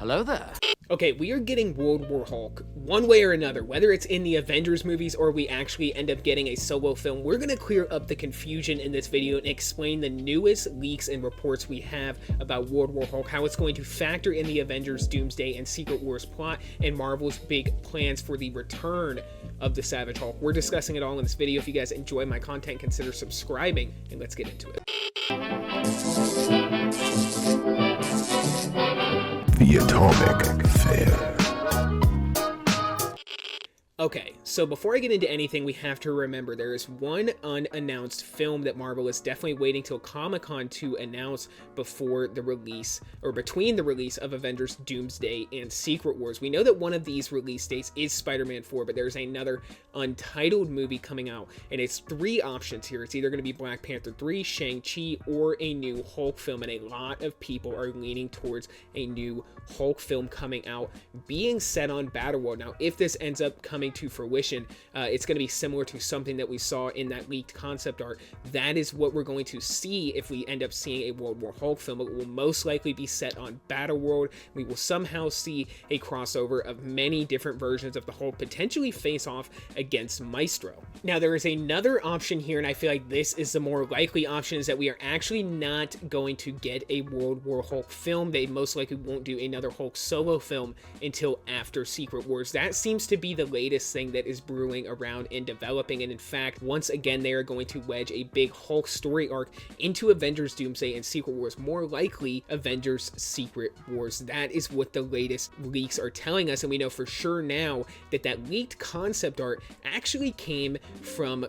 Hello there. Okay, we are getting World War Hulk one way or another, whether it's in the Avengers movies or we actually end up getting a solo film. We're going to clear up the confusion in this video and explain the newest leaks and reports we have about World War Hulk, how it's going to factor in the Avengers, Doomsday, and Secret Wars plot, and Marvel's big plans for the return of the Savage Hulk. We're discussing it all in this video. If you guys enjoy my content, consider subscribing, and let's get into it. The Atomic Fair. Okay, so before I get into anything, we have to remember there is one unannounced film that Marvel is definitely waiting till Comic-Con to announce before the release, or between the release of Avengers, Doomsday, and Secret Wars. We know that one of these release dates is Spider-Man 4, but there's another untitled movie coming out, and it's three options here. It's either going to be Black Panther 3, Shang-Chi, or a new Hulk film, and a lot of people are leaning towards a new Hulk film coming out, being set on Battleworld. Now, if this ends up coming to fruition, it's going to be similar to something that we saw in that leaked concept art. That is what we're going to see if we end up seeing a World War Hulk film. It will most likely be set on Battleworld. We will somehow see a crossover of many different versions of the Hulk potentially face off against Maestro. Now, there is another option here, and I feel like this is the more likely option, is that we are actually not going to get a World War Hulk film. They most likely won't do another Hulk solo film until after Secret Wars. That seems to be the latest thing that is brewing around and developing, and in fact, once again, they are going to wedge a big Hulk story arc into Avengers, Doomsday, and Secret Wars, more likely Avengers, Secret Wars. That is what the latest leaks are telling us, and we know for sure now that that leaked concept art actually came from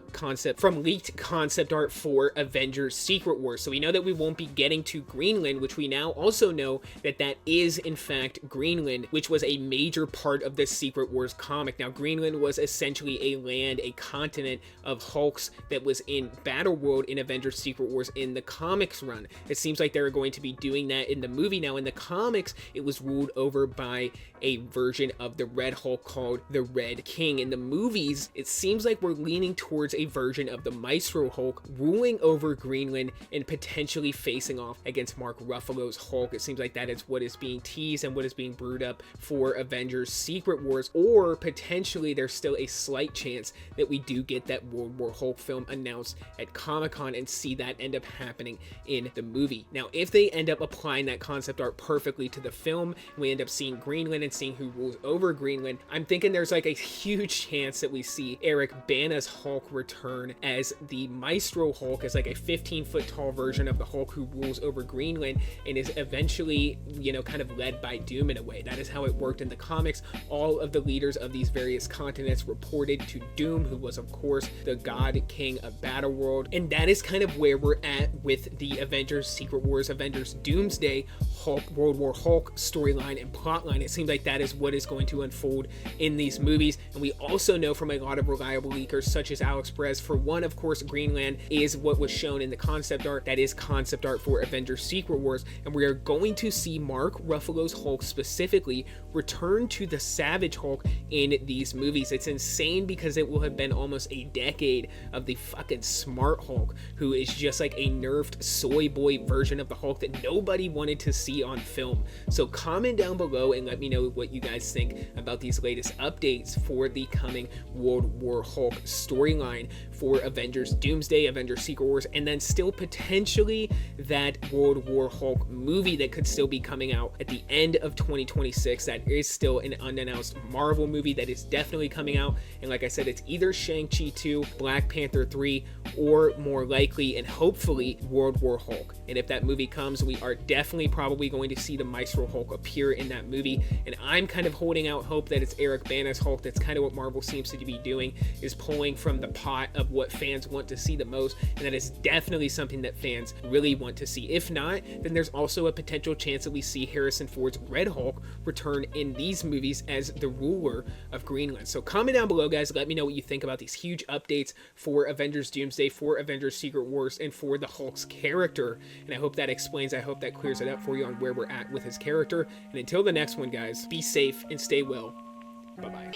leaked concept art for Avengers, Secret Wars. So we know that we won't be getting to Greenland, which we now also know that that is in fact Greenland, which was a major part of the Secret Wars comic. Now, Greenland was essentially a continent of Hulks that was in Battleworld in Avengers Secret Wars in the comics run. It seems like they're going to be doing that in the movie now. In the comics, it was ruled over by a version of the Red Hulk called the Red King. In the movies, it seems like we're leaning towards a version of the Maestro Hulk ruling over Greenland and potentially facing off against Mark Ruffalo's Hulk. It seems like that is what is being teased and what is being brewed up for Avengers Secret Wars, or potentially there's still a slight chance that we do get that World War Hulk film announced at Comic-Con and see that end up happening in the movie. Now, if they end up applying that concept art perfectly to the film, we end up seeing Greenland and seeing who rules over Greenland, I'm thinking there's like a huge chance that we see Eric Bana's Hulk return as the Maestro Hulk, as like a 15-foot tall version of the Hulk who rules over Greenland and is eventually, you know, kind of led by Doom in a way. That is how it worked in the comics. All of the leaders of these various continents reported to Doom, who was of course the God King of Battleworld, and that is kind of where we're at with the Avengers Secret Wars, Avengers Doomsday, Hulk, World War Hulk storyline and plotline. It seems like that is what is going to unfold in these movies, and we also know from a lot of reliable leakers such as Alex Perez, for one, of course, Greenland is what was shown in the concept art. That is concept art for Avengers Secret Wars, and we are going to see Mark Ruffalo's Hulk specifically return to the Savage Hulk in these movies. It's insane because it will have been almost a decade of the fucking smart Hulk, who is just like a nerfed soy boy version of the Hulk that nobody wanted to see on film. So comment down below and let me know what you guys think about these latest updates for the coming World War Hulk storyline for Avengers Doomsday, Avengers Secret Wars, and then still potentially that World War Hulk movie that could still be coming out at the end of 2026. That is still an unannounced Marvel movie that is definitely coming out, and like I said, it's either Shang-Chi 2, Black Panther 3, or more likely and hopefully World War Hulk. And if that movie comes, we are definitely probably going to see the Maestro Hulk appear in that movie, and I'm kind of holding out hope that it's Eric Bana's Hulk. That's kind of what Marvel seems to be doing, is pulling from the pot of what fans want to see the most, and that is definitely something that fans really want to see. If not, then there's also a potential chance that we see Harrison Ford's Red Hulk return in these movies as the ruler of Greenland. So comment down below, guys. Let me know what you think about these huge updates for Avengers Doomsday, for Avengers Secret Wars, and for the Hulk's character. And I hope that explains, I hope that clears it up for you on where we're at with his character. And until the next one, guys, be safe and stay well. Bye-bye.